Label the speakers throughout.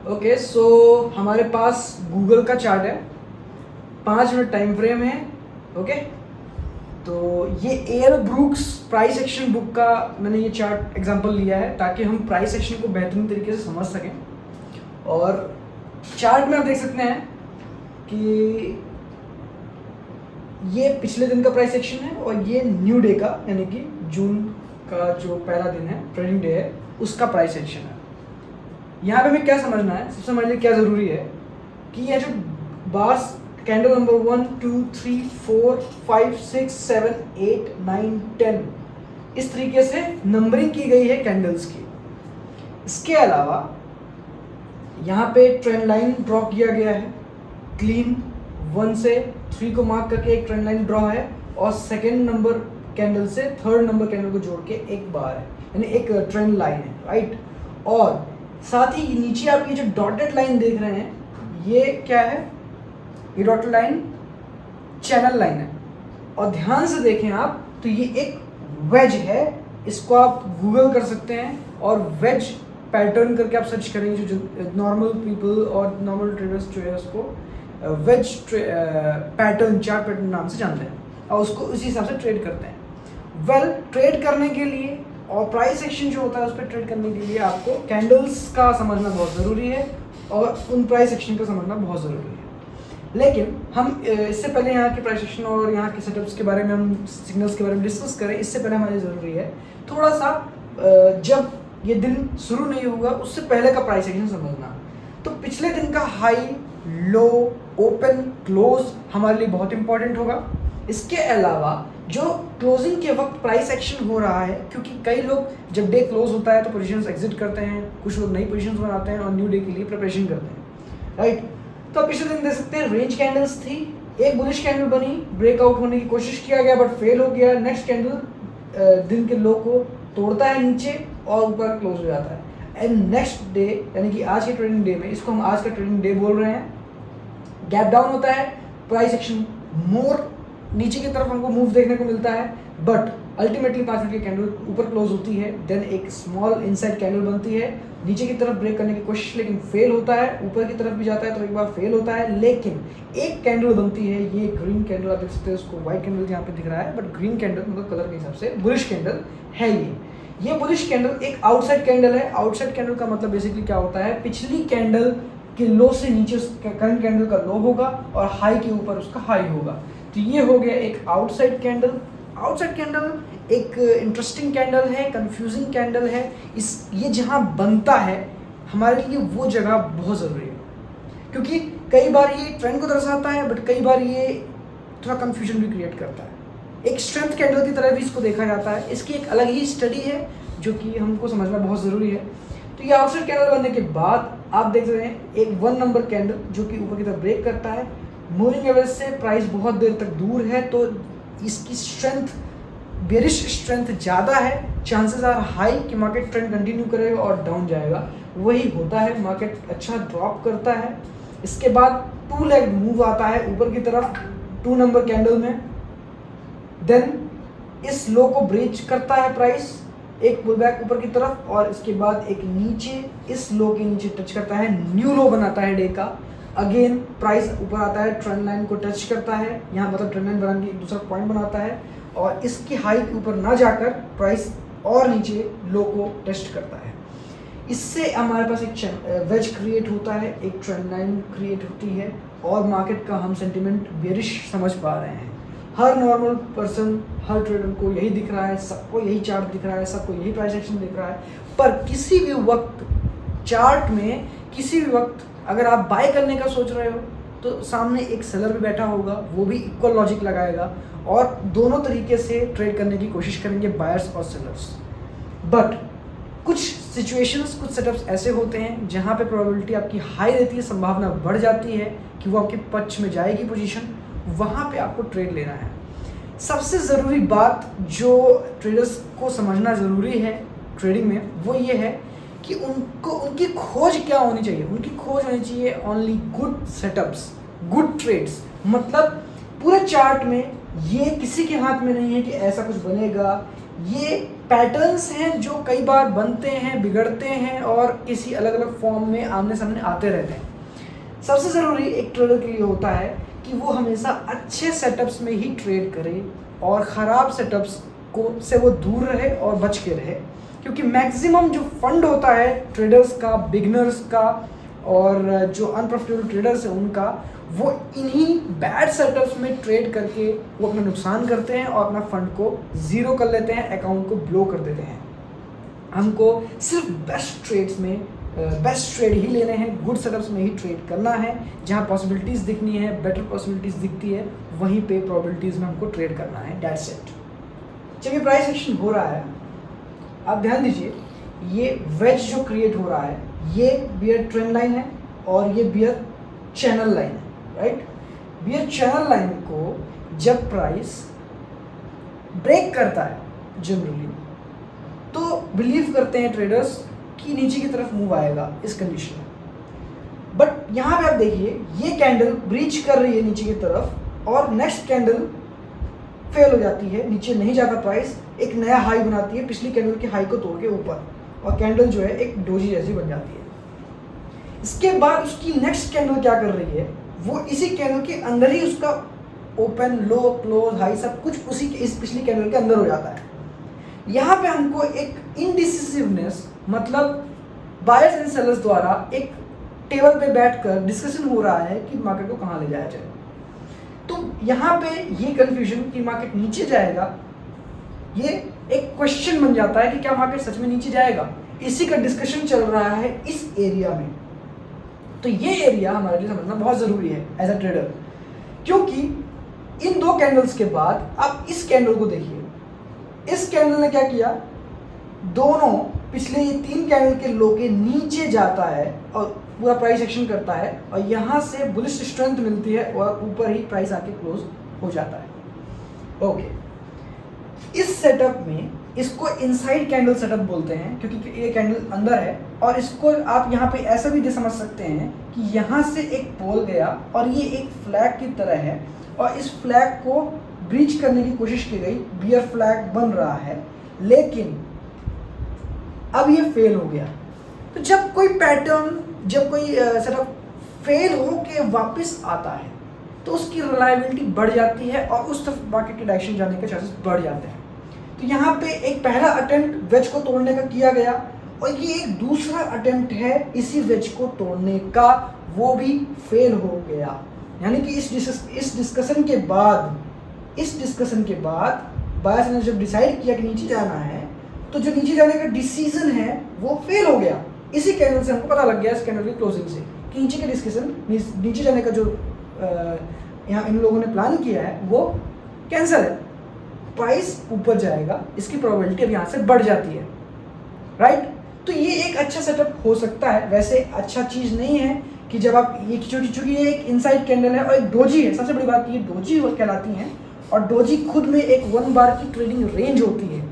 Speaker 1: Okay, सो हमारे पास Google का chart है, 5 मिनट टाइम फ्रेम है। ओके, तो ये air Brooks price action book का मैंने ये चार्ट एग्जांपल लिया है ताकि हम प्राइस एक्शन को बेहतरीन तरीके से समझ सकें। और चार्ट में आप देख सकते हैं कि ये पिछले दिन का प्राइस एक्शन है और ये न्यू डे का, यानी कि जून का जो पहला दिन है, ट्रेडिंग डे है, उसका प्राइस एक्शन है। यहाँ पे हमें क्या समझना है, सबसे हमारे लिए क्या ज़रूरी है कि ये जो बार्स कैंडल नंबर 1 2 3 4 5 6 7 8 9 10 इस तरीके से नंबरिंग की गई है कैंडल्स की। इसके अलावा यहाँ पे ट्रेंड लाइन ड्रॉ किया गया है, क्लीन 1 से 3 को मार्क करके एक ट्रेंड लाइन ड्रॉ है और सेकेंड नंबर कैंडल से थर्ड नंबर कैंडल को जोड़ के एक बार है, यानी एक ट्रेंड लाइन है, राइट। और साथ ही नीचे आप ये जो डॉटेड लाइन देख रहे हैं, ये क्या है? ये डॉटेड लाइन चैनल लाइन है। और ध्यान से देखें आप तो ये एक वेज है, इसको आप गूगल कर सकते हैं और वेज पैटर्न करके आप सर्च करेंगे। जो नॉर्मल पीपल और नॉर्मल ट्रेडर्स जो है उसको वेज पैटर्न, चार्ट पैटर्न नाम से जानते हैं और उसको उसी हिसाब से ट्रेड करते हैं। ट्रेड करने के लिए और प्राइस एक्शन जो होता है उस पर ट्रेड करने के लिए आपको कैंडल्स का समझना बहुत ज़रूरी है और उन प्राइस एक्शन का समझना बहुत ज़रूरी है। लेकिन हम इससे पहले यहाँ के प्राइस एक्शन और यहाँ के सेटअप्स के बारे में, हम सिग्नल्स के बारे में डिस्कस करें, इससे पहले हमारी ज़रूरी है थोड़ा सा जब ये दिन शुरू नहीं होगा उससे पहले का प्राइस एक्शन समझना। तो पिछले दिन का हाई, लो, ओपन, क्लोज हमारे लिए बहुत इंपॉर्टेंट होगा। इसके अलावा जो क्लोजिंग के वक्त प्राइस एक्शन हो रहा है, क्योंकि कई लोग जब डे क्लोज होता है तो पोजीशंस एग्जिट करते हैं, कुछ लोग नई पोजीशंस बनाते हैं और न्यू डे के लिए प्रिपरेशन करते हैं, राइट। तो आप पिछले दिन देख सकते हैं रेंज कैंडल्स थी, एक बुलिश कैंडल बनी, ब्रेकआउट होने की कोशिश किया गया बट फेल हो गया। नेक्स्ट कैंडल दिन के लो को तोड़ता है नीचे और ऊपर क्लोज हो जाता है। एंड नेक्स्ट डे यानी कि आज के ट्रेडिंग डे में, इसको हम आज का ट्रेडिंग डे बोल रहे हैं, गैप डाउन होता है, प्राइस एक्शन मोर नीचे की तरफ हमको मूव देखने को मिलता है बट अल्टीमेटली 5 मिनट की कैंडल ऊपर क्लोज होती है। देन एक स्मॉल इनसाइड कैंडल बनती है, नीचे की तरफ ब्रेक करने की कोशिश, लेकिन फेल होता है। ऊपर की तरफ भी जाता है तो एक बार फेल होता है, लेकिन एक कैंडल बनती है, ये ग्रीन कैंडल आप देख सकते हैं, उसको व्हाइट कैंडल यहाँ पे दिख रहा है बट ग्रीन कैंडल मतलब कलर के हिसाब से बुलिश कैंडल है। ये बुलिश कैंडल एक आउटसाइड कैंडल है। आउटसाइड कैंडल का मतलब बेसिकली क्या होता है, पिछली कैंडल के लो से नीचे करंट कैंडल का लो होगा और हाई के ऊपर उसका हाई होगा। तो ये हो गया एक आउटसाइड कैंडल। आउटसाइड कैंडल एक इंटरेस्टिंग कैंडल है, कंफ्यूजिंग कैंडल है। ये जहाँ बनता है हमारे लिए वो जगह बहुत ज़रूरी है, क्योंकि कई बार ये ट्रेंड को दर्शाता है बट कई बार ये थोड़ा कंफ्यूजन भी क्रिएट करता है। एक स्ट्रेंथ कैंडल की तरह भी इसको देखा जाता है। इसकी एक अलग ही स्टडी है जो कि हमको समझना बहुत ज़रूरी है। तो ये आउटसाइड कैंडल बनने के बाद आप देख रहे हैं एक 1 नंबर कैंडल जो कि ऊपर की तरफ ब्रेक करता है। मूविंग एवरेज से प्राइस बहुत देर तक दूर है तो इसकी स्ट्रेंथ, बेरिश स्ट्रेंथ ज़्यादा है, चांसेस आर हाई कि मार्केट ट्रेंड कंटिन्यू करेगा और डाउन जाएगा। वही होता है, मार्केट अच्छा ड्रॉप करता है। इसके बाद 2 लेग मूव आता है ऊपर की तरफ 2 नंबर कैंडल में। देन इस लो को ब्रीच करता है प्राइस, एक पुल बैक ऊपर की तरफ, और इसके बाद एक नीचे इस लो के नीचे टच करता है, न्यू लो बनाता है डे का। अगेन प्राइस ऊपर आता है, ट्रेंड लाइन को टच करता है, यहाँ मतलब ट्रेंड लाइन बनाने की एक दूसरा पॉइंट बनाता है और इसकी हाई के ऊपर ना जाकर प्राइस और नीचे लो को टेस्ट करता है। इससे हमारे पास एक वेज क्रिएट होता है, एक ट्रेंड लाइन क्रिएट होती है और मार्केट का हम सेंटिमेंट बेरिश समझ पा रहे हैं। हर नॉर्मल पर्सन, हर ट्रेडर को यही दिख रहा है, सबको यही चार्ट दिख रहा है, सबको यही प्राइस एक्शन दिख रहा है। पर किसी भी वक्त चार्ट में, किसी भी वक्त अगर आप बाय करने का सोच रहे हो तो सामने एक सेलर भी बैठा होगा, वो भी इक्वल लॉजिक लगाएगा और दोनों तरीके से ट्रेड करने की कोशिश करेंगे, बायर्स और सेलर्स। बट कुछ सिचुएशंस, कुछ सेटअप्स ऐसे होते हैं जहाँ पे प्रोबेबिलिटी आपकी हाई रहती है, संभावना बढ़ जाती है कि वो आपके पक्ष में जाएगी पोजीशन, वहाँ पे आपको ट्रेड लेना है। सबसे ज़रूरी बात जो ट्रेडर्स को समझना ज़रूरी है ट्रेडिंग में वो ये है कि उनकी खोज क्या होनी चाहिए। उनकी खोज होनी चाहिए only good setups, good trades. मतलब पूरे चार्ट में ये किसी के हाथ में नहीं है कि ऐसा कुछ बनेगा, ये पैटर्न्स हैं जो कई बार बनते हैं, बिगड़ते हैं और किसी अलग अलग फॉर्म में आमने सामने आते रहते हैं। सबसे ज़रूरी एक ट्रेडर के लिए होता है कि वो हमेशा अच्छे सेटअप्स में ही ट्रेड करे और ख़राब सेटअप्स को से वो दूर रहे और बच के रहे, क्योंकि मैक्सिमम जो फंड होता है ट्रेडर्स का, बिगनर्स का और जो अनप्रॉफिटेबल ट्रेडर्स हैं उनका, वो इन्हीं बैड सेटअप्स में ट्रेड करके वो अपना नुकसान करते हैं और अपना फंड को ज़ीरो कर लेते हैं, अकाउंट को ब्लो कर देते हैं। हमको सिर्फ बेस्ट ट्रेड्स में बेस्ट ट्रेड ही लेने हैं, गुड सेटअप्स में ही ट्रेड करना है। जहाँ पॉसिबिलिटीज़ दिखनी है, बेटर पॉसिबिलिटीज़ दिखती है, वहीं पे प्रोबेबिलिटीज़ में हमको ट्रेड करना है। That's it. चलिए प्राइस एक्शन हो रहा है, आप ध्यान दीजिए, ये वेज जो क्रिएट हो रहा है ये बियर ट्रेंड लाइन है और ये बियर चैनल लाइन है, राइट। बियर चैनल लाइन को जब प्राइस ब्रेक करता है जनरली तो बिलीव करते हैं ट्रेडर्स कि नीचे की तरफ मूव आएगा इस कंडीशन में। बट यहाँ पे आप देखिए ये कैंडल ब्रीच कर रही है नीचे की तरफ और नेक्स्ट कैंडल फेल हो जाती है, नीचे नहीं जाता प्राइस, एक नया हाई बनाती है पिछली कैंडल के हाई को तोड़ के ऊपर, और कैंडल जो है एक डोजी जैसी बन जाती है। इसके बाद उसकी नेक्स्ट कैंडल क्या कर रही है, वो इसी कैंडल के अंदर ही उसका ओपन, लो, क्लोज, हाई सब कुछ उसी के इस पिछली कैंडल के अंदर हो जाता है। यहाँ पे हमको एक इनडिसिसिवनेस, मतलब बायर्स एंड सेलर्स द्वारा एक टेबल पे बैठकर डिस्कशन हो रहा है कि मार्केट को कहाँ ले जाया जाए। तो यहाँ पे ये कंफ्यूजन कि मार्केट नीचे जाएगा, ये एक क्वेश्चन बन जाता है कि क्या मार्केट सच में नीचे जाएगा, इसी का डिस्कशन चल रहा है इस एरिया में। तो ये एरिया हमारे लिए समझना बहुत ज़रूरी है एज अ ट्रेडर, क्योंकि इन दो कैंडल्स के बाद आप इस कैंडल को देखिए, इस कैंडल ने क्या किया, दोनों पिछले ये 3 कैंडल के लो के नीचे जाता है और पूरा प्राइस एक्शन करता है और यहाँ से बुलिश स्ट्रेंथ मिलती है और ऊपर ही प्राइस आके क्लोज हो जाता है। ओके, इस सेटअप में इसको इनसाइड कैंडल सेटअप बोलते हैं क्योंकि ये कैंडल अंदर है, और इसको आप यहाँ पे ऐसा भी समझ सकते हैं कि यहाँ से एक पोल गया और ये एक फ्लैग की तरह है और इस फ्लैग को ब्रीच करने की कोशिश की गई, बियर फ्लैग बन रहा है, लेकिन अब ये फेल हो गया। तो जब कोई पैटर्न, जब कोई सेटअप फेल हो के वापस आता है तो उसकी रिलायबिलिटी बढ़ जाती है और उस तरफ मार्केट के डायरेक्शन जाने के चांसेस बढ़ जाते हैं। तो यहाँ पे एक पहला अटेम्प्ट वेज को तोड़ने का किया गया और ये एक दूसरा अटेम्प्ट है इसी वेज को तोड़ने का, वो भी फेल हो गया। यानी कि इस डिस्कशन के बाद बायर्स ने जब डिसाइड किया कि नीचे जाना है, तो जो नीचे जाने का डिसीजन है वो फेल हो गया। इसी कैंडल से हमको पता लग गया, इस कैंडल की क्लोजिंग से, कि नीचे का डिस्कशन, नीचे जाने का जो यहाँ इन लोगों ने प्लान किया है वो कैंसिल है, प्राइस ऊपर जाएगा, इसकी प्रोबेबिलिटी अब यहाँ से बढ़ जाती है, राइट। तो ये एक अच्छा सेटअप हो सकता है। वैसे अच्छा चीज़ नहीं है कि जब आप ये चूंकि ये एक इनसाइड कैंडल है और एक डोजी है, सबसे बड़ी बात ये डोजी कहलाती हैं, और डोजी खुद में एक 1 बार की ट्रेडिंग रेंज होती है।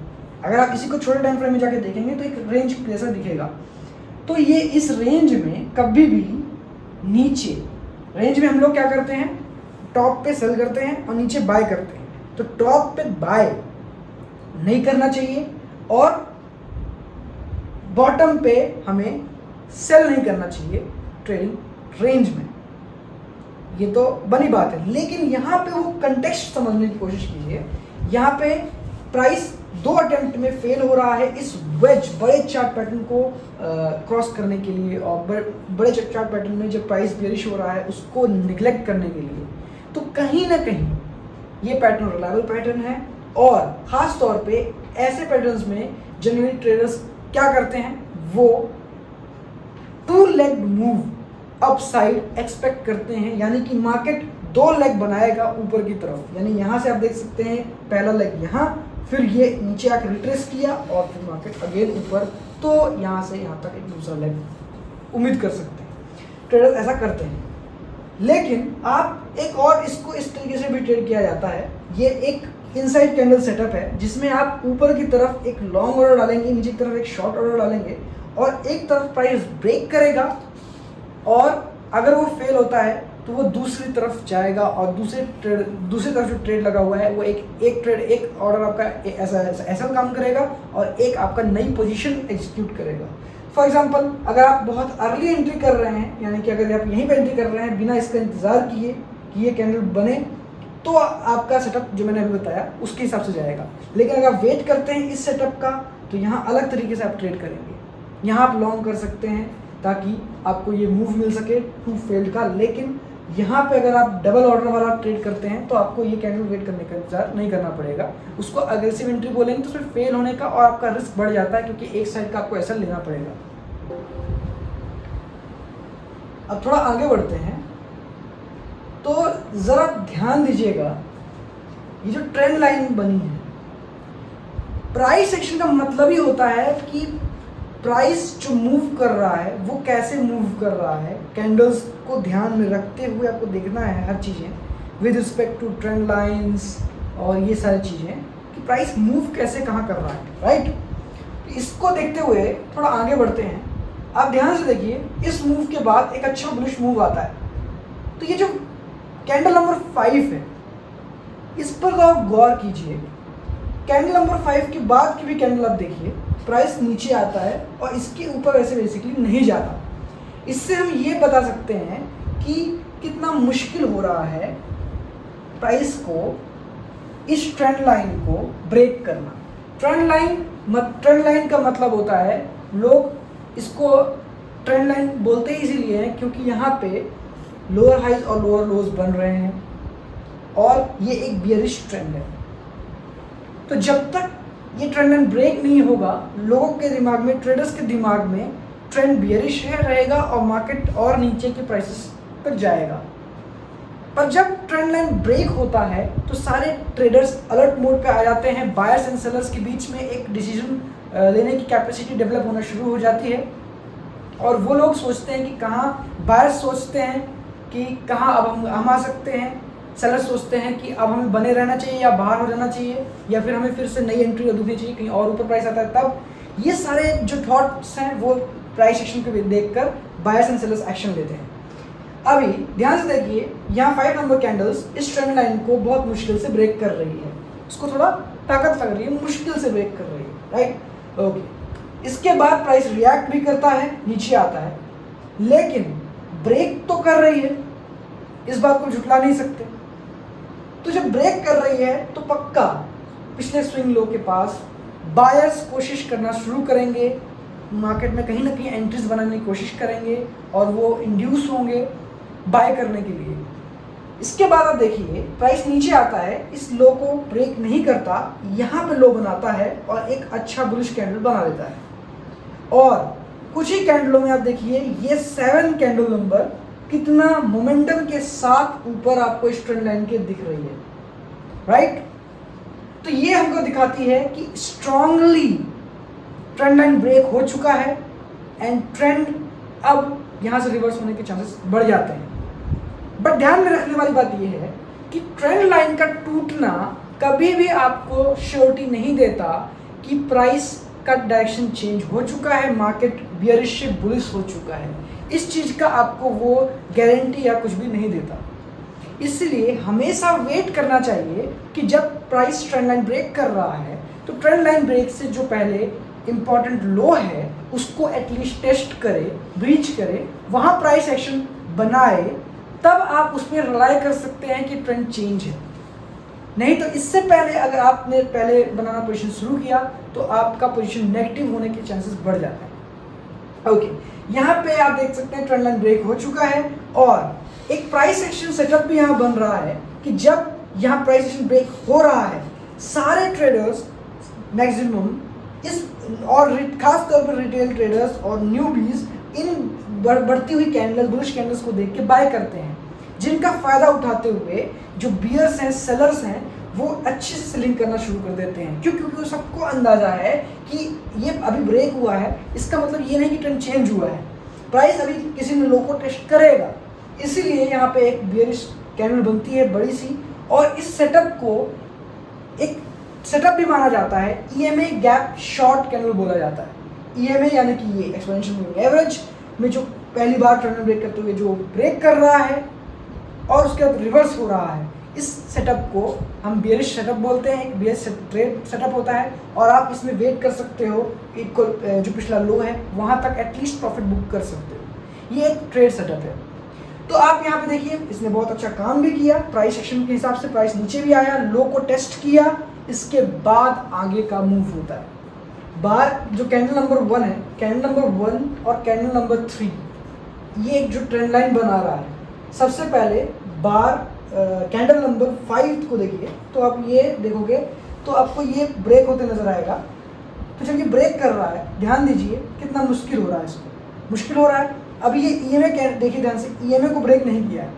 Speaker 1: अगर आप इसी को छोटे टाइम फ्रेम में जाके देखेंगे तो एक रेंज जैसा दिखेगा। तो ये इस रेंज में कभी भी नीचे, रेंज में हम लोग क्या करते हैं, टॉप पे सेल करते हैं और नीचे बाय करते हैं। तो टॉप पे बाय नहीं करना चाहिए और बॉटम पे हमें सेल नहीं करना चाहिए ट्रेडिंग रेंज में, ये तो बनी बात है। लेकिन यहाँ पे वो कंटेक्स्ट समझने की कोशिश कीजिए। यहाँ पे प्राइस 2 अटेम्प्ट में फेल हो रहा है इस वेज बड़े चार्ट पैटर्न को क्रॉस करने के लिए, और बड़े चार्ट पैटर्न में जब प्राइस बेरिश हो रहा है उसको निगलेक्ट करने के लिए। तो कहीं ना कहीं ये पैटर्न रिलायबल पैटर्न है, और ख़ास तौर पे ऐसे पैटर्न्स में जनरली ट्रेडर्स क्या करते हैं, वो 2 leg move up side expect करते हैं, यानी कि मार्केट 2 लेग बनाएगा ऊपर की तरफ। यानी यहाँ से आप देख सकते हैं पहला लेग यहाँ, फिर ये नीचे आकर रिट्रेस किया और फिर मार्केट अगेन ऊपर, तो यहाँ से यहाँ तक एक दूसरा लेग उम्मीद कर सकते हैं। ट्रेडर्स ऐसा करते हैं। लेकिन आप एक और इसको इस तरीके से भी ट्रेड किया जाता है, ये एक इनसाइड कैंडल सेटअप है जिसमें आप ऊपर की तरफ एक लॉन्ग ऑर्डर डालेंगे, नीचे की तरफ एक शॉर्ट ऑर्डर डालेंगे, और एक तरफ प्राइस ब्रेक करेगा और अगर वो फेल होता है तो वो दूसरी तरफ जाएगा और दूसरी तरफ जो ट्रेड लगा हुआ है वो एक ऑर्डर आपका ऐसा काम करेगा और एक आपका नई पोजीशन एग्जीक्यूट करेगा। फॉर एग्जांपल, अगर आप बहुत अर्ली एंट्री कर रहे हैं, यानी कि अगर आप यहीं पर एंट्री कर रहे हैं बिना इसका इंतज़ार किए कि ये कैंडल बने, तो आपका सेटअप जो मैंने अभी बताया उसके हिसाब से जाएगा। लेकिन अगर आप वेट करते हैं इस सेटअप का, तो यहाँ अलग तरीके से आप ट्रेड करेंगे। यहाँ आप लॉन्ग कर सकते हैं ताकि आपको ये मूव मिल सके टू फेल्ड का। लेकिन यहाँ पे अगर आप डबल ऑर्डर वाला ट्रेड करते हैं तो आपको ये कैंडल वेट करने का इंतजार नहीं करना पड़ेगा। उसको अग्रेसिव एंट्री बोलेंगे तो उसमें फेल होने का और आपका रिस्क बढ़ जाता है, क्योंकि एक साइड का आपको ऐसा लेना पड़ेगा। अब थोड़ा आगे बढ़ते हैं, तो ज़रा ध्यान दीजिएगा, ये जो ट्रेंड लाइन बनी है, प्राइस एक्शन का मतलब ही होता है कि प्राइस जो मूव कर रहा है वो कैसे मूव कर रहा है। कैंडल्स को ध्यान में रखते हुए आपको देखना है हर चीज़ें with respect to trend lines और ये सारी चीज़ें कि प्राइस मूव कैसे कहाँ कर रहा है, राइट। इसको देखते हुए थोड़ा आगे बढ़ते हैं। आप ध्यान से देखिए, इस मूव के बाद एक अच्छा बुलिश मूव आता है। तो ये जो कैंडल नंबर 5 है, इस पर तो आप गौर कीजिए। कैंडल नंबर 5 के बाद की भी कैंडल आप देखिए, प्राइस नीचे आता है और इसके ऊपर ऐसे बेसिकली नहीं जाता। इससे हम ये बता सकते हैं कि कितना मुश्किल हो रहा है प्राइस को इस ट्रेंड लाइन को ब्रेक करना। ट्रेंड लाइन का मतलब होता है, लोग इसको ट्रेंड लाइन बोलते ही इसीलिए हैं क्योंकि यहाँ पे लोअर हाइज और लोअर लोज बन रहे हैं और ये एक बियरिश ट्रेंड है। तो जब तक ये ट्रेंड लाइन ब्रेक नहीं होगा, लोगों के दिमाग में, ट्रेडर्स के दिमाग में ट्रेंड बियरिश रहेगा और मार्केट और नीचे के प्राइसेस तक जाएगा। पर जब ट्रेंड लाइन ब्रेक होता है तो सारे ट्रेडर्स अलर्ट मोड पे आ जाते हैं। बायर्स एंड सेलर्स के बीच में एक डिसीजन लेने की कैपेसिटी डेवलप होना शुरू हो जाती है और वो लोग सोचते हैं कि कहाँ, बायर्स सोचते हैं कि कहाँ अब हम आ सकते हैं, सेलर्स सोचते हैं कि अब हमें बने रहना चाहिए या बाहर हो जाना चाहिए या फिर हमें फिर से नई एंट्री ढूंढनी चाहिए, कहीं और ऊपर प्राइस आता है। तब ये सारे जो थॉट्स हैं वो प्राइस एक्शन को देखकर बायर्स एंड सेलर्स एक्शन लेते हैं। अभी ध्यान से देखिए, यहाँ 5 नंबर कैंडल्स इस ट्रेंड लाइन को बहुत मुश्किल से ब्रेक कर रही है, उसको थोड़ा ताकत लग रही है, मुश्किल से ब्रेक कर रही है, राइट। ओके, इसके बाद प्राइस रिएक्ट भी करता है, नीचे आता है, लेकिन ब्रेक तो कर रही है, इस बात को झुठला नहीं सकते। तो जब ब्रेक कर रही है तो पक्का पिछले स्विंग लो के पास बायर्स कोशिश करना शुरू करेंगे, मार्केट में कहीं ना कहीं एंट्रीज बनाने की कोशिश करेंगे और वो इंड्यूस होंगे बाय करने के लिए। इसके बाद आप देखिए, प्राइस नीचे आता है, इस लो को ब्रेक नहीं करता, यहाँ पे लो बनाता है और एक अच्छा बुलिश कैंडल बना देता है। और कुछ ही कैंडलों में आप देखिए, ये 7 कैंडल नंबर कितना मोमेंटम के साथ ऊपर आपको इस ट्रेंड लाइन के दिख रही है, राइट। तो ये हमको दिखाती है कि स्ट्रांगली ट्रेंड लाइन ब्रेक हो चुका है एंड ट्रेंड अब यहाँ से रिवर्स होने के चांसेस बढ़ जाते हैं। बट ध्यान में रखने वाली बात यह है कि ट्रेंड लाइन का टूटना कभी भी आपको श्योरिटी नहीं देता कि प्राइस का डायरेक्शन चेंज हो चुका है, मार्केट बियरिश से बुलिश हो चुका है। इस चीज़ का आपको वो गारंटी या कुछ भी नहीं देता। इसलिए हमेशा वेट करना चाहिए कि जब प्राइस ट्रेंड लाइन ब्रेक कर रहा है तो ट्रेंड लाइन ब्रेक से जो पहले इम्पॉर्टेंट लो है उसको एटलीस्ट टेस्ट करे, ब्रीच करे, वहाँ प्राइस एक्शन बनाए, तब आप उस पर रिलाई कर सकते हैं कि ट्रेंड चेंज है। नहीं तो इससे पहले अगर आपने पहले बनाना पोजीशन शुरू किया तो आपका पोजीशन नेगेटिव होने के चांसेस बढ़ जाते हैं। ओके, यहाँ पे आप देख सकते हैं ट्रेंड लाइन ब्रेक हो चुका है और एक प्राइस एक्शन सेटअप भी यहाँ बन रहा है कि जब यहाँ प्राइस एक्शन ब्रेक हो रहा है, सारे ट्रेडर्स मैक्सिमम इस और खास तौर पर रिटेल ट्रेडर्स और न्यूबीज इन बढ़ती हुई कैंडल्स, बुलिश कैंडल्स को देख के बाय करते हैं, जिनका फायदा उठाते हुए जो बियर्स हैं, सेलर्स हैं, वो अच्छे से सेलिंग करना शुरू कर देते हैं। क्यों? क्योंकि सबको अंदाजा है कि ये अभी ब्रेक हुआ है, इसका मतलब ये नहीं कि ट्रेंड चेंज हुआ है, प्राइस अभी किसी ने लो को टेस्ट करेगा। इसीलिए यहाँ पे एक बियरिश कैंडल बनती है बड़ी सी, और इस सेटअप को एक सेटअप भी माना जाता है, ईएमए गैप शॉर्ट कैंडल बोला जाता है। ईएमए यानी कि ये एक्सपोनेंशियल मूविंग एवरेज में जो पहली बार ट्रेंड ब्रेक करते हुए जो ब्रेक कर रहा है, और उसके बाद रिवर्स हो रहा है, इस सेटअप को हम बियरिश सेटअप बोलते हैं। एक बियरिश ट्रेड सेटअप होता है और आप इसमें वेट कर सकते हो इक्वल जो पिछला लो है वहाँ तक एटलीस्ट प्रॉफिट बुक कर सकते हो। ये एक ट्रेड सेटअप है। तो आप यहाँ पे देखिए इसने बहुत अच्छा काम भी किया, प्राइस एक्शन के हिसाब से प्राइस नीचे भी आया, लो को टेस्ट किया, इसके बाद आगे का मूव होता है। बार जो कैंडल नंबर 1 है, कैंडल नंबर 1 और कैंडल नंबर 3 ये एक जो ट्रेंड लाइन बना रहा है। सबसे पहले बार कैंडल नंबर 5 को देखिए तो आप ये देखोगे तो आपको ये ब्रेक होते नजर आएगा। तो जब ये ब्रेक कर रहा है ध्यान दीजिए कितना मुश्किल हो रहा है, इसको मुश्किल हो रहा है। अभी ये ईएमए देखिए ध्यान से, ईएमए को ब्रेक नहीं किया है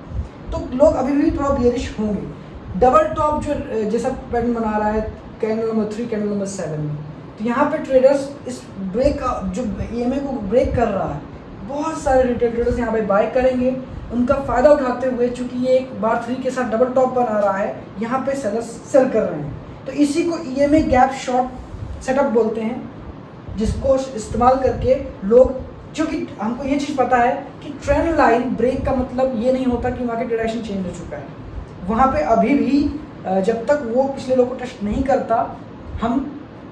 Speaker 1: तो लोग अभी भी थोड़ा बियरिश होंगे। डबल टॉप जो जैसा पैटर्न बना रहा है कैंडल नंबर 3 कैंडल नंबर 7 में, तो यहाँ पे ट्रेडर्स इस ब्रेक जो ईएमए को ब्रेक कर रहा है, बहुत सारे रिटेल ट्रेडर्स यहाँ पे बाय करेंगे उनका फ़ायदा उठाते हुए, चूंकि ये एक बार 3 के साथ डबल टॉप बना रहा है, यहाँ पे सेलर्स सेल कर रहे हैं। तो इसी को ईएमए गैप शॉर्ट सेटअप बोलते हैं, जिसको इस्तेमाल करके लोग, क्योंकि हमको ये चीज़ पता है कि ट्रेंड लाइन ब्रेक का मतलब ये नहीं होता कि मार्केट डायरेक्शन चेंज हो चुका है। वहाँ पे अभी भी जब तक वो पिछले लो को टेस्ट नहीं करता हम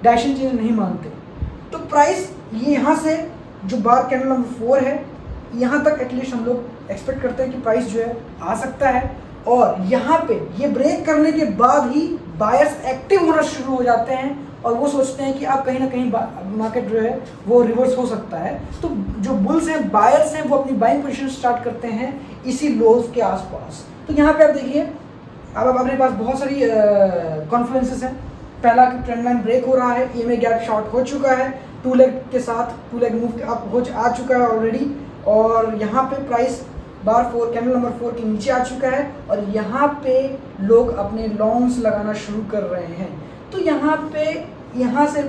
Speaker 1: डायरेक्शन चेंज नहीं मानते। तो प्राइस ये यहाँ से जो बार कैंडल नंबर 4 है यहाँ तक एटलीस्ट हम लोग एक्सपेक्ट करते हैं कि प्राइस जो है आ सकता है। और यहाँ पे ये ब्रेक करने के बाद ही बायर्स एक्टिव होना शुरू हो जाते हैं और वो सोचते हैं कि अब कहीं ना कहीं मार्केट जो है वो रिवर्स हो सकता है। तो जो बुल्स हैं, बायर्स हैं, वो अपनी बाइंग पोजीशन स्टार्ट करते हैं इसी लोज के आसपास। तो यहाँ पे आप देखिए अब अपने पास बहुत सारी कॉन्फ्लुएंसेस हैं। पहला कि ट्रेंड लाइन ब्रेक हो रहा है, ईएमए गैप शॉर्ट हो चुका है, 2 लेग के साथ 2 लेग मूव अप हो आ चुका है ऑलरेडी, और यहाँ पे प्राइस बार 4 कैंडल नंबर 4 के नीचे आ चुका है और यहाँ पे लोग अपने लॉन्ग्स लगाना शुरू कर रहे हैं। तो यहाँ पे यहाँ से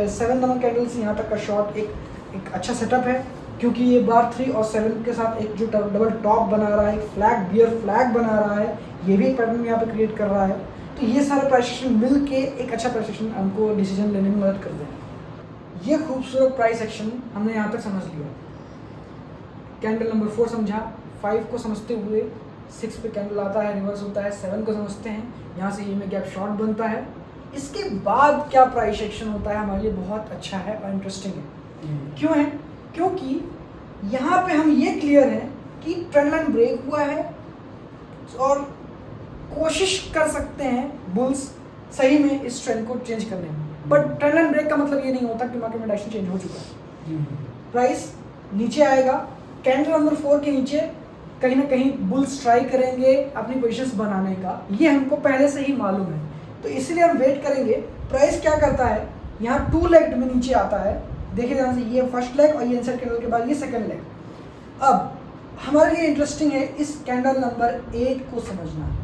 Speaker 1: 7 नंबर कैंडल से यहाँ तक का शॉर्ट एक अच्छा सेटअप है, क्योंकि ये बार 3 और 7 के साथ एक जो डबल टॉप बना रहा है, एक फ्लैग बियर फ्लैग बना रहा है, ये भी एक पैटर्न यहाँ पे क्रिएट कर रहा है। तो ये सारे प्राइस एक्शन मिल के एक अच्छा प्राइस एक्शन हमको डिसीजन लेने में मदद करते हैं। ये खूबसूरत प्राइस एक्शन हमने यहाँ तक समझ लिया। कैंडल नंबर 4 समझा, 5 को समझते हुए 6 पे कैंडल आता है, रिवर्स होता है, 7 को समझते हैं, यहाँ से ईएमए गैप शॉर्ट बनता है। इसके बाद क्या प्राइस एक्शन होता है हमारे लिए बहुत अच्छा है और इंटरेस्टिंग है। क्यों है? क्योंकि यहाँ पे हम ये क्लियर है कि ट्रेंड लाइन ब्रेक हुआ है और कोशिश कर सकते हैं बुल्स सही में इस ट्रेंड को चेंज करने में, बट ट्रेंड लाइन ब्रेक का मतलब ये नहीं होता कि मार्केट में डायरेक्शन चेंज हो चुका है। प्राइस नीचे आएगा, कैंडल नंबर 4 के नीचे कहीं ना कहीं बुल्स ट्राई करेंगे अपनी पोजीशंस बनाने का, ये हमको पहले से ही मालूम है। तो इसीलिए हम वेट करेंगे प्राइस क्या करता है। यहाँ 2 लेग में नीचे आता है, देखिए ध्यान से, ये फर्स्ट लेग और ये इनसाइड कैंडल के बाद ये सेकंड लेग। अब हमारे लिए इंटरेस्टिंग है इस कैंडल नंबर 8 को समझना।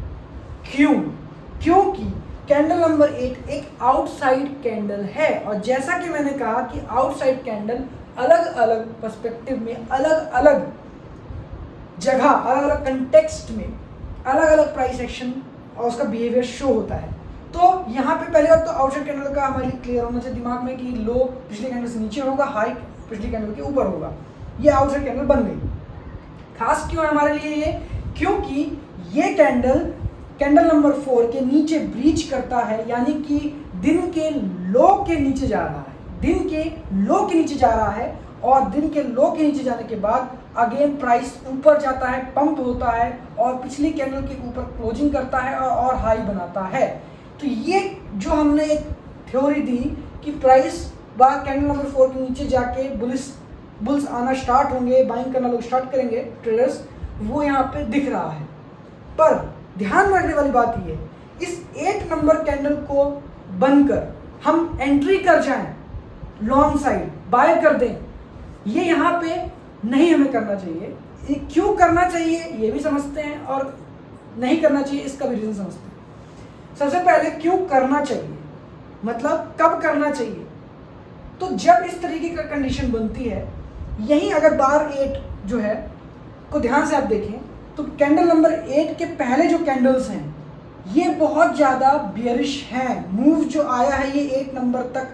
Speaker 1: क्यों? क्योंकि कैंडल नंबर 8 एक आउटसाइड कैंडल है, और जैसा कि मैंने कहा कि आउटसाइड कैंडल अलग अलग पर्सपेक्टिव में, अलग अलग जगह, अलग अलग कंटेक्स्ट में अलग अलग प्राइस एक्शन और उसका बिहेवियर शो होता है। तो यहाँ पे पहले बात तो आउटसाइड कैंडल का हमारे लिए क्लियर होना चाहिए दिमाग में कि लो पिछली कैंडल से नीचे होगा, हाई पिछली कैंडल के ऊपर होगा। ये आउटसाइड कैंडल बन गई। खास क्यों है हमारे लिए ये? क्योंकि ये कैंडल नंबर 4 के नीचे ब्रीच करता है, यानी कि दिन के लो के नीचे जा रहा है, दिन के लो के नीचे जा रहा है, और दिन के लो के नीचे जाने के बाद अगेन प्राइस ऊपर जाता है, पंप होता है और पिछली कैंडल के ऊपर क्लोजिंग करता है और हाई बनाता है। तो ये जो हमने एक थ्योरी दी कि प्राइस बार कैंडल नंबर 4 के नीचे जाके बुल्स आना स्टार्ट होंगे, बाइंग करना लोग स्टार्ट करेंगे ट्रेडर्स, वो यहाँ पे दिख रहा है। पर ध्यान रखने वाली बात ये, इस 8 नंबर कैंडल को बनकर हम एंट्री कर जाएं, लॉन्ग साइड बाय कर दें, ये यहाँ पे नहीं हमें करना चाहिए। ये क्यों करना चाहिए ये भी समझते हैं और नहीं करना चाहिए इसका भी रीजन समझते हैं। सबसे पहले क्यों करना चाहिए, मतलब कब करना चाहिए। तो जब इस तरीके का कंडीशन बनती है, यही अगर बार 8 जो है को ध्यान से आप देखें तो कैंडल नंबर 8 के पहले जो कैंडल्स हैं ये बहुत ज़्यादा बियरिश हैं। मूव जो आया है ये 8 नंबर तक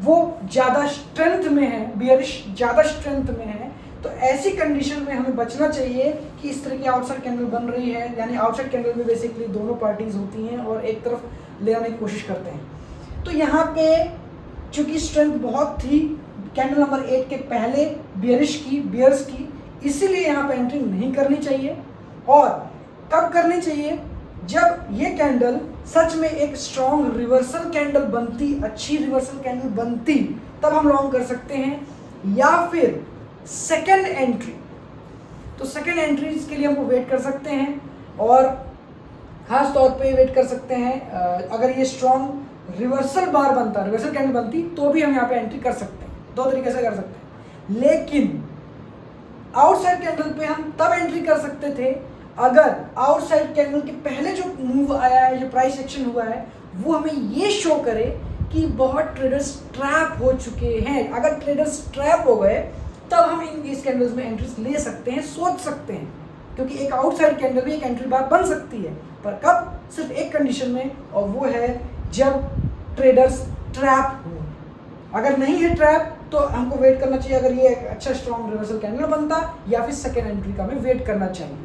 Speaker 1: वो ज़्यादा स्ट्रेंथ में है, बियरिश ज़्यादा स्ट्रेंथ में है। तो ऐसी कंडीशन में हमें बचना चाहिए कि इस तरह की आउटसाइड कैंडल बन रही है, यानी आउटसाइड कैंडल में बेसिकली दोनों पार्टीज होती हैं और एक तरफ ले आने की कोशिश करते हैं। तो यहाँ पे चूंकि स्ट्रेंथ बहुत थी कैंडल नंबर 8 के पहले बियर्स की, इसीलिए यहाँ पे एंट्री नहीं करनी चाहिए। और कब करनी चाहिए? जब ये कैंडल सच में एक स्ट्रॉन्ग रिवर्सल कैंडल बनती, अच्छी रिवर्सल कैंडल बनती, तब हम लॉन्ग कर सकते हैं, या फिर सेकेंड एंट्री। तो सेकेंड एंट्रीज के लिए हमको वेट कर सकते हैं, और खास तौर पे वेट कर सकते हैं अगर ये स्ट्रॉन्ग रिवर्सल कैंडल बनती, तो भी हम यहाँ पे एंट्री कर सकते हैं। दो तरीके से कर सकते हैं, लेकिन आउटसाइड कैंडल पे हम तब एंट्री कर सकते थे अगर आउटसाइड कैंडल के पहले जो मूव आया है, जो प्राइस एक्शन हुआ है, वो हमें ये शो करे कि बहुत ट्रेडर्स ट्रैप हो चुके हैं। अगर ट्रेडर्स ट्रैप हो गए तब हम इस कैंडल्स में एंट्रीज ले सकते हैं, सोच सकते हैं, क्योंकि एक आउटसाइड कैंडल भी एक एंट्री बार बन सकती है, पर कब? सिर्फ एक कंडीशन में, और वो है जब ट्रेडर्स ट्रैप हो। अगर नहीं है ट्रैप तो हमको वेट करना चाहिए, अगर ये एक अच्छा स्ट्रॉन्ग रिवर्सल कैंडल बनता, या फिर सेकेंड एंट्री का हमें वेट करना चाहिए।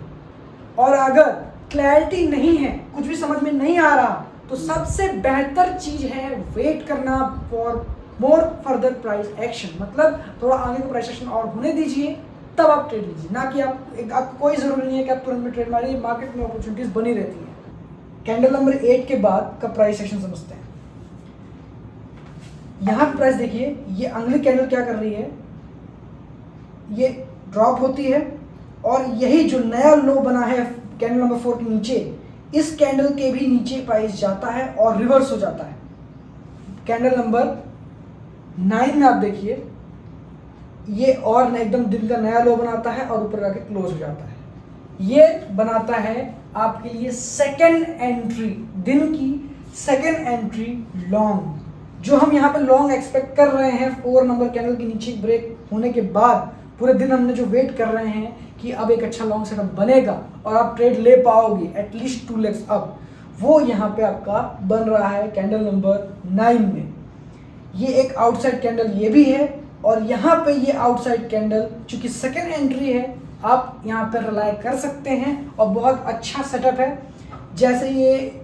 Speaker 1: और अगर क्लैरिटी नहीं है, कुछ भी समझ में नहीं आ रहा, तो सबसे बेहतर चीज है वेट करना for more further price action. मतलब थोड़ा आगे का प्राइस एक्शन और होने दीजिए, तब आप ट्रेड लीजिए, ना कि आपको कोई जरूरी नहीं है कि आप तुरंत में ट्रेड मारिए। मार्केट में अपॉर्चुनिटीज बनी रहती है। कैंडल नंबर 8 के बाद का प्राइस एक्शन समझते हैं। यहाँ पे प्राइस देखिए, ये अगली कैंडल क्या कर रही है, ये ड्रॉप होती है, और यही जो नया लो बना है कैंडल नंबर 4 के नीचे, इस कैंडल के भी नीचे प्राइस जाता है और रिवर्स हो जाता है। कैंडल नंबर 9 में आप देखिए, ये और एकदम दिन का नया लो बनाता है और ऊपर जाके क्लोज हो जाता है। ये बनाता है आपके लिए सेकेंड एंट्री, दिन की सेकेंड एंट्री लॉन्ग, जो हम यहाँ पे लॉन्ग एक्सपेक्ट कर रहे हैं। 4 नंबर कैंडल के नीचे ब्रेक होने के बाद पूरे दिन हमने जो वेट कर रहे हैं कि अब एक अच्छा लॉन्ग सेटअप बनेगा और आप ट्रेड ले पाओगे एटलीस्ट 2 लेग्स अप, वो यहाँ पे आपका बन रहा है कैंडल नंबर 9 में। ये एक आउटसाइड कैंडल ये भी है, और यहाँ पे ये आउटसाइड कैंडल चूंकि सेकेंड एंट्री है, आप यहाँ पे रिलाई कर सकते हैं, और बहुत अच्छा सेटअप है। जैसे ये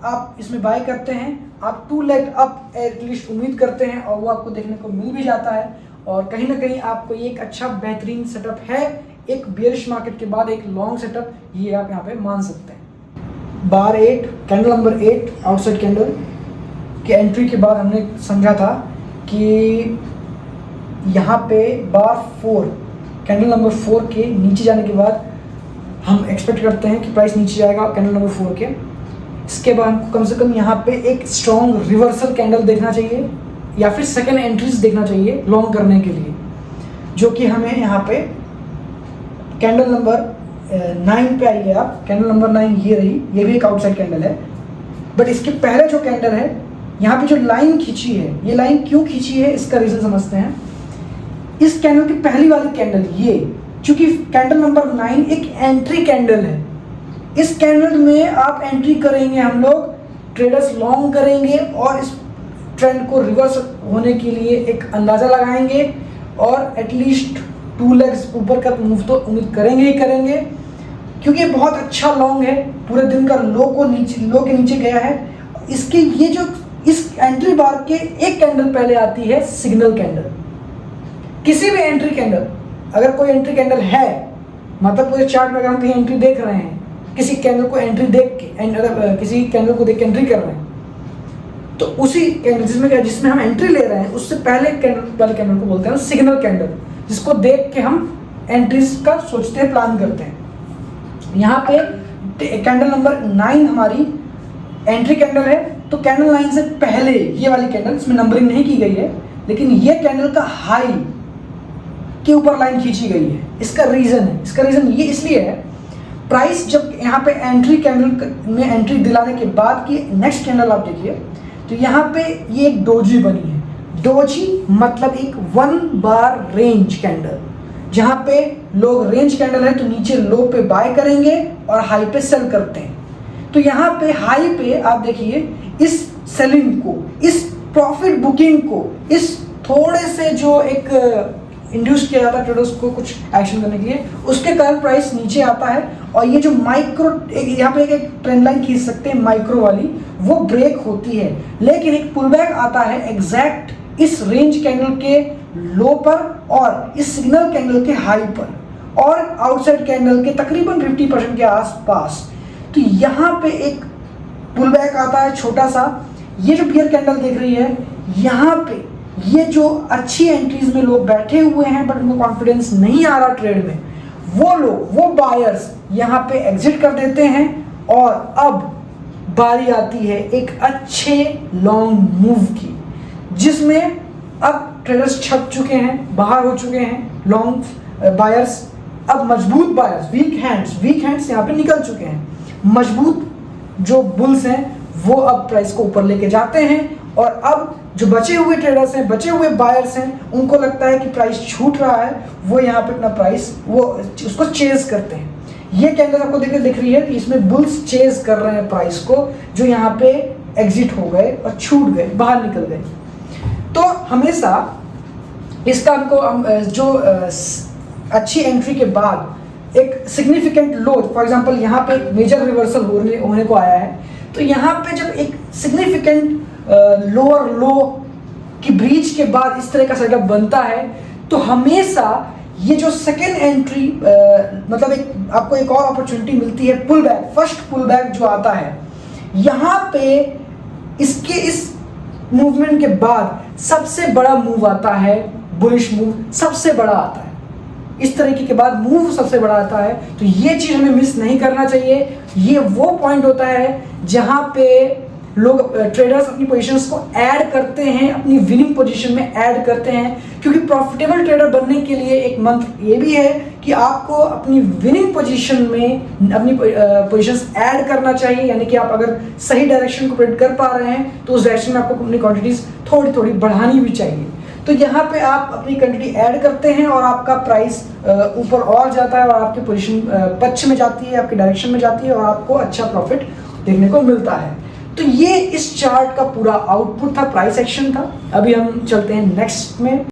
Speaker 1: आप इसमें बाय करते हैं, आप 2 लेग अप एटलीस्ट उम्मीद करते हैं, और वो आपको देखने को मिल भी जाता है, और कहीं ना कहीं आपको ये एक अच्छा बेहतरीन सेटअप है। एक बेयरिश मार्केट के बाद एक लॉन्ग सेटअप, ये आप यहाँ पे मान सकते हैं। बार 8 कैंडल नंबर 8 आउटसाइड कैंडल के एंट्री के बाद हमने समझा था कि यहाँ पे बार 4 कैंडल नंबर 4 के नीचे जाने के बाद हम एक्सपेक्ट करते हैं कि प्राइस नीचे जाएगा कैंडल नंबर 4 के। इसके बाद हमको कम से कम यहाँ पे एक स्ट्रॉन्ग रिवर्सल कैंडल देखना चाहिए, या फिर सेकेंड एंट्रीज देखना चाहिए लॉन्ग करने के लिए, जो कि हमें यहाँ पे कैंडल नंबर 9 पे आइए आप। कैंडल नंबर 9 ये रही, ये भी एक आउटसाइड कैंडल है, बट इसके पहले जो कैंडल है, यहाँ पे जो लाइन खींची है, ये लाइन क्यों खींची है इसका रीजन समझते हैं। इस कैंडल की पहली वाली कैंडल ये, चूंकि कैंडल नंबर 9 एक एंट्री कैंडल है, इस कैंडल में आप एंट्री करेंगे, हम लोग ट्रेडर्स लॉन्ग करेंगे और इस ट्रेंड को रिवर्स होने के लिए एक अंदाज़ा लगाएंगे, और एटलीस्ट 2 लेग्स ऊपर का मूव तो उम्मीद करेंगे ही करेंगे, क्योंकि ये बहुत अच्छा लॉन्ग है। पूरे दिन का लो के नीचे गया है। इसके ये जो इस एंट्री बार के एक कैंडल पहले आती है सिग्नल कैंडल। किसी भी एंट्री कैंडल, अगर कोई एंट्री कैंडल है, मतलब पूरे चार्ट में अगर हम कहीं एंट्री देख रहे हैं, किसी कैंडल को एंट्री देख के किसी कैंडल को देख के एंट्री कर रहे हैं, तो उसी कैंडल जिसमें हम एंट्री ले रहे हैं, उससे पहले वाले कैंडल को बोलते हैं सिग्नल कैंडल, जिसको देख के हम एंट्रीज का सोचते हैं, प्लान करते हैं। यहाँ पे कैंडल नंबर 9 हमारी एंट्री कैंडल है, तो कैंडल 9 से पहले ये वाली कैंडल, इसमें नंबरिंग नहीं की गई है, लेकिन ये कैंडल का हाई के ऊपर लाइन खींची गई है। इसका रीजन ये इसलिए है, प्राइस जब यहाँ पे एंट्री कैंडल में एंट्री दिलाने के बाद की नेक्स्ट कैंडल आप देखिए, तो यहाँ पे ये एक डोजी बनी है। डोजी मतलब एक 1 बार रेंज कैंडल, जहाँ पे लोग रेंज कैंडल है तो नीचे लो पे बाय करेंगे और हाई पे सेल करते हैं। तो यहाँ पे हाई पे आप देखिए इस सेलिंग को, इस प्रॉफिट बुकिंग को, इस थोड़े से जो एक इंड्यूस किया जाता है ट्रेडर्स को कुछ एक्शन करने के लिए, उसके कारण प्राइस नीचे आता है। और ये जो माइक्रो, यहाँ पे एक ट्रेंड लाइन खींच सकते हैं माइक्रो वाली, वो ब्रेक होती है, लेकिन एक पुल बैक आता है एग्जैक्ट इस रेंज कैंडल के लो पर और इस सिग्नल कैंडल के हाई पर और आउटसाइड कैंडल के तकरीबन 50% के आसपास। तो यहाँ पे एक पुल बैक आता है छोटा सा। ये जो बियर कैंडल देख रही है, यहाँ पे ये जो अच्छी एंट्रीज में लोग बैठे हुए हैं बट उनको कॉन्फिडेंस नहीं आ रहा ट्रेड में, वो लोग, वो बायर्स यहाँ पे एग्जिट कर देते हैं और अब बारी आती है एक अच्छे लॉन्ग मूव की, जिसमें अब ट्रेडर्स छप चुके हैं, बाहर हो चुके हैं लॉन्ग बायर्स। अब मजबूत बायर्स, वीक हैंड्स यहाँ पे निकल चुके हैं। मजबूत जो बुल्स हैं वो अब प्राइस को ऊपर लेके जाते हैं और अब जो बचे हुए ट्रेडर्स हैं, बचे हुए बायर्स हैं, उनको लगता है कि प्राइस छूट रहा है, वो यहाँ पे अपना प्राइस वो उसको चेज करते हैं। ये कैंडल आपको दिख रही है कि इसमें बुल्स चेज कर रहे हैं प्राइस को, जो यहाँ पे एग्जिट हो गए और छूट गए, बाहर निकल गए। तो हमेशा इसका हमको जो अच्छी एंट्री के बाद एक सिग्निफिकेंट लो, फॉर एग्जांपल यहाँ पे मेजर रिवर्सल होने को आया है, तो यहाँ पे जब एक सिग्निफिकेंट लोअर लो की ब्रीच के बाद इस तरह का सेटअप बनता है, तो हमेशा ये जो सेकेंड एंट्री मतलब एक आपको एक और अपॉर्चुनिटी मिलती है pull back, first pull back जो आता है यहाँ पे, इसके इस मूवमेंट के बाद सबसे बड़ा मूव आता है, बुलिश मूव सबसे बड़ा आता है, इस तरीके के बाद मूव सबसे बड़ा आता है। तो ये चीज़ हमें मिस नहीं करना चाहिए। ये वो पॉइंट होता है जहाँ पे लोग ट्रेडर्स अपनी पोजीशंस को ऐड करते हैं, अपनी विनिंग पोजीशन में ऐड करते हैं, क्योंकि प्रॉफिटेबल ट्रेडर बनने के लिए एक मंत्र ये भी है कि आपको अपनी विनिंग पोजीशन में अपनी पोजीशंस ऐड करना चाहिए। यानी कि आप अगर सही डायरेक्शन को प्रेडिक्ट कर पा रहे हैं तो उस डायरेक्शन में आपको अपनी क्वांटिटीज थोड़ी थोड़ी बढ़ानी भी चाहिए। तो यहाँ पे आप अपनी क्वांटिटी ऐड करते हैं और आपका प्राइस ऊपर और जाता है और आपकी पोजीशन पक्ष में जाती है, आपकी डायरेक्शन में जाती है और आपको अच्छा प्रॉफिट देखने को मिलता है। तो ये इस चार्ट का पूरा आउटपुट था, प्राइस एक्शन था। अभी हम चलते हैं नेक्स्ट में।